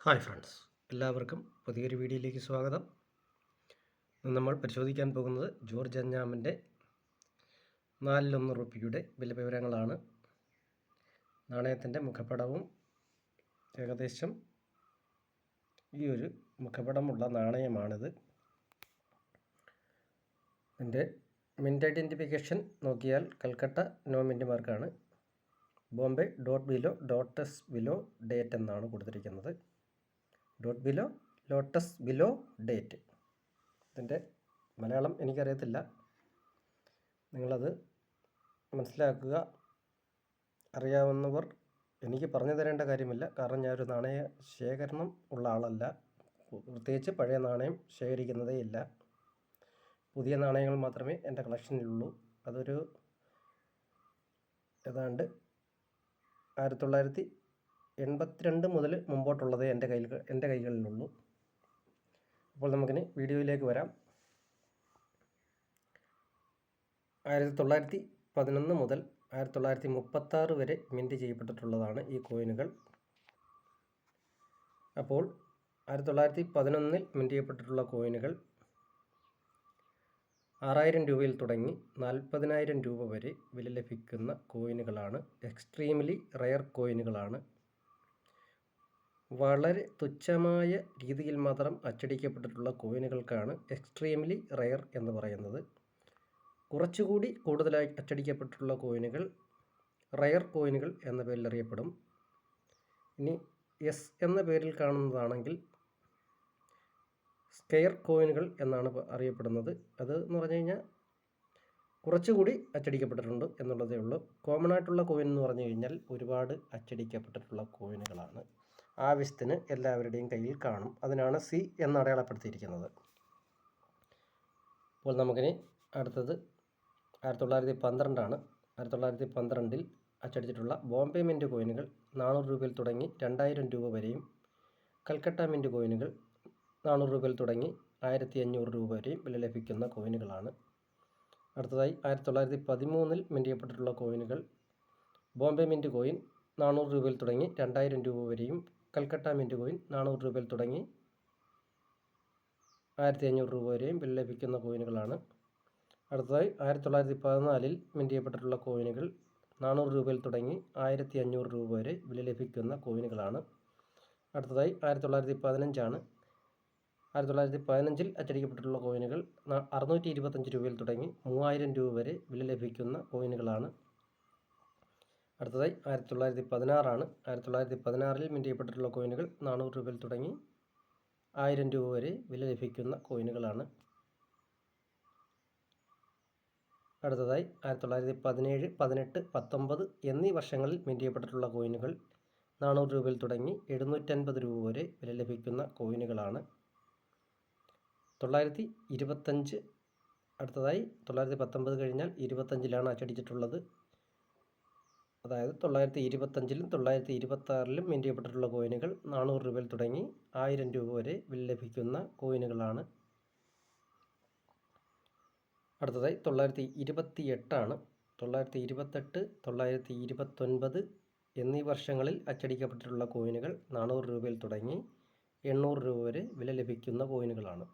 Hi friends, എല്ലാവർക്കും പുതിയൊരു വീഡിയോയിലേക്ക് സ്വാഗതം. ഇന്ന് നമ്മൾ പരിശോധിക്കാൻ പോകുന്നത് ജോർജ് അഞ്ഞാമിൻ്റെ 4 റുപ്പിയുടെ വിവരങ്ങളാണ്. നാണയത്തിൻ്റെ മുഖപ്പടവും ഏകദേശം ഈ ഒരു മുഖപ്പടമുള്ള നാണയമാണിത്. ഇതിൻ്റെ മിൻറ്റ് ഐഡൻറ്റിഫിക്കേഷൻ നോക്കിയാൽ കൽക്കട്ട നോ മിൻറ്റ് മാർക്കാണ്. Bombay dot below lotus below date എന്നാണ് കൊടുത്തിരിക്കുന്നത്. Dot below lotus below date. ഇതിൻ്റെ മലയാളം എനിക്കറിയത്തില്ല, നിങ്ങളത് മനസ്സിലാക്കുക. അറിയാവുന്നവർ എനിക്ക് പറഞ്ഞു തരേണ്ട കാര്യമില്ല, കാരണം ഞാനൊരു നാണയ ശേഖരണം ഉള്ള ആളല്ല. പ്രത്യേകിച്ച് പഴയ നാണയം ശേഖരിക്കുന്നതേ ഇല്ല. പുതിയ നാണയങ്ങൾ മാത്രമേ എൻ്റെ കളക്ഷനിലുള്ളൂ. അതൊരു ഏതാണ്ട് 1982 മുതൽ മുമ്പോട്ടുള്ളതേ എൻ്റെ കൈകളിലുള്ളൂ. അപ്പോൾ നമുക്കിനി വീഡിയോയിലേക്ക് വരാം. 1911 മുതൽ 1936 വരെ മിൻറ്റ് ചെയ്യപ്പെട്ടിട്ടുള്ളതാണ് ഈ കോയിനുകൾ. അപ്പോൾ 1911 മിൻറ്റ് ചെയ്യപ്പെട്ടിട്ടുള്ള കോയിനുകൾ 6000 രൂപയിൽ തുടങ്ങി 40,000 രൂപ വരെ വില ലഭിക്കുന്ന കോയിനുകളാണ്. Extremely rare കോയിനുകളാണ്. വളരെ തുച്ഛമായ രീതിയിൽ മാത്രം അച്ചടിക്കപ്പെട്ടിട്ടുള്ള കോയിനുകൾക്കാണ് എക്സ്ട്രീംലി റെയർ എന്ന് പറയുന്നത്. കുറച്ചുകൂടി കൂടുതലായി അച്ചടിക്കപ്പെട്ടിട്ടുള്ള കോയിനുകൾ റെയർ കോയിനുകൾ എന്ന പേരിൽ അറിയപ്പെടും. ഇനി എസ് എന്ന പേരിൽ കാണുന്നതാണെങ്കിൽ സ്കെയർ കോയിനുകൾ എന്നാണ് അറിയപ്പെടുന്നത്. അത് എന്ന് പറഞ്ഞു കഴിഞ്ഞാൽ കുറച്ചുകൂടി അച്ചടിക്കപ്പെട്ടിട്ടുണ്ട് എന്നുള്ളതേ ഉള്ളൂ. കോമൺ ആയിട്ടുള്ള കോയിൻ എന്ന് പറഞ്ഞു കഴിഞ്ഞാൽ ഒരുപാട് അച്ചടിക്കപ്പെട്ടിട്ടുള്ള കോയിനുകളാണ്. ആവശ്യത്തിന് എല്ലാവരുടെയും കയ്യിൽ കാണും. അതിനാണ് സി എന്ന് അടയാളപ്പെടുത്തിയിരിക്കുന്നത്. അപ്പോൾ നമുക്കിനി അടുത്തത് 1912 ആണ്. 1912 അച്ചടിച്ചിട്ടുള്ള ബോംബെ മിൻറ്റ് കോയിനുകൾ 400 രൂപയിൽ തുടങ്ങി 2000 രൂപ വരെയും, കൽക്കട്ട മിൻറ്റ് കോയിനുകൾ 400 രൂപയിൽ തുടങ്ങി 1500 രൂപ വരെയും വില ലഭിക്കുന്ന കോയിനുകളാണ്. അടുത്തതായി 1913 മിൻറ്റ് ചെയ്യപ്പെട്ടിട്ടുള്ള കോയിനുകൾ ബോംബെ മിൻറ്റ് കോയിൻ 400 രൂപയിൽ തുടങ്ങി 2000 രൂപ വരെയും, കൽക്കട്ട മിൻറ്റ് കോയിൻ 400 രൂപയിൽ തുടങ്ങി 1500 രൂപ വരെയും വില ലഭിക്കുന്ന കോയിനുകളാണ്. അടുത്തതായി 1914 മിൻറ്റ് ചെയ്യപ്പെട്ടിട്ടുള്ള കോയിനുകൾ 400 രൂപയിൽ തുടങ്ങി 1500 രൂപ വരെ വില ലഭിക്കുന്ന കോയിനുകളാണ്. അടുത്തതായി 1915 ആണ്. 1915 അച്ചടിക്കപ്പെട്ടിട്ടുള്ള കോയിനുകൾ 625 രൂപയിൽ തുടങ്ങി 3000 രൂപ വരെ വില ലഭിക്കുന്ന കോയിനുകളാണ്. അടുത്തതായി 1916 ആണ്. 1916 മിൻറ്റ് ചെയ്യപ്പെട്ടിട്ടുള്ള കോയിനുകൾ 400 രൂപയിൽ തുടങ്ങി 1000 രൂപ വരെ വില ലഭിക്കുന്ന കോയിനുകളാണ്. അടുത്തതായി 1917, 18, 19 എന്നീ വർഷങ്ങളിൽ മിൻറ്റ് ചെയ്യപ്പെട്ടിട്ടുള്ള കോയിനുകൾ 400 രൂപയിൽ തുടങ്ങി 750 രൂപ വരെ വില ലഭിക്കുന്ന കോയിനുകളാണ്. 925. അടുത്തതായി 919 കഴിഞ്ഞാൽ 25ലാണ് അച്ചടിച്ചിട്ടുള്ളത്. അതായത് 925-ലും 926-ലും മിൻറ്റ് ചെയ്യപ്പെട്ടിട്ടുള്ള കോയിനുകൾ 400 രൂപയിൽ തുടങ്ങി 1000 രൂപ വരെ വില ലഭിക്കുന്ന കോയിനുകളാണ്. അടുത്തതായി 928ആണ്. 928, 929 എന്നീ വർഷങ്ങളിൽ അച്ചടിക്കപ്പെട്ടിട്ടുള്ള കോയിനുകൾ 400 രൂപയിൽ തുടങ്ങി 800 രൂപ വരെ വില ലഭിക്കുന്ന കോയിനുകളാണ്.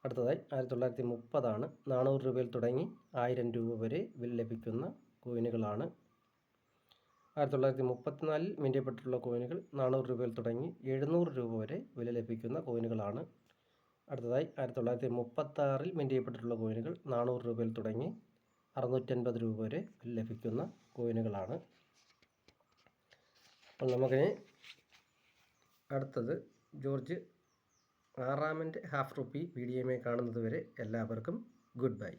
അടുത്തതായി 1930ആണ്. 400 രൂപയിൽ തുടങ്ങി 1000 രൂപ വരെ വില ലഭിക്കുന്ന കോയിനുകളാണ്. 1934 മിൻറ്റ് ചെയ്യപ്പെട്ടിട്ടുള്ള കോയിനുകൾ 400 രൂപയിൽ തുടങ്ങി 700 രൂപ വരെ വില ലഭിക്കുന്ന കോയിനുകളാണ്. അടുത്തതായി 1936 മിൻറ്റ് ചെയ്യപ്പെട്ടിട്ടുള്ള കോയിനുകൾ 400 രൂപയിൽ തുടങ്ങി 650 രൂപ വരെ വില ലഭിക്കുന്ന കോയിനുകളാണ്. അപ്പോൾ നമുക്കിനി അടുത്തത് ജോർജ് 6ാമൻ്റെ ഹാഫ് റുപ്പി വീഡിയോയുമായി കാണുന്നത് വരെ എല്ലാവർക്കും ഗുഡ് ബൈ.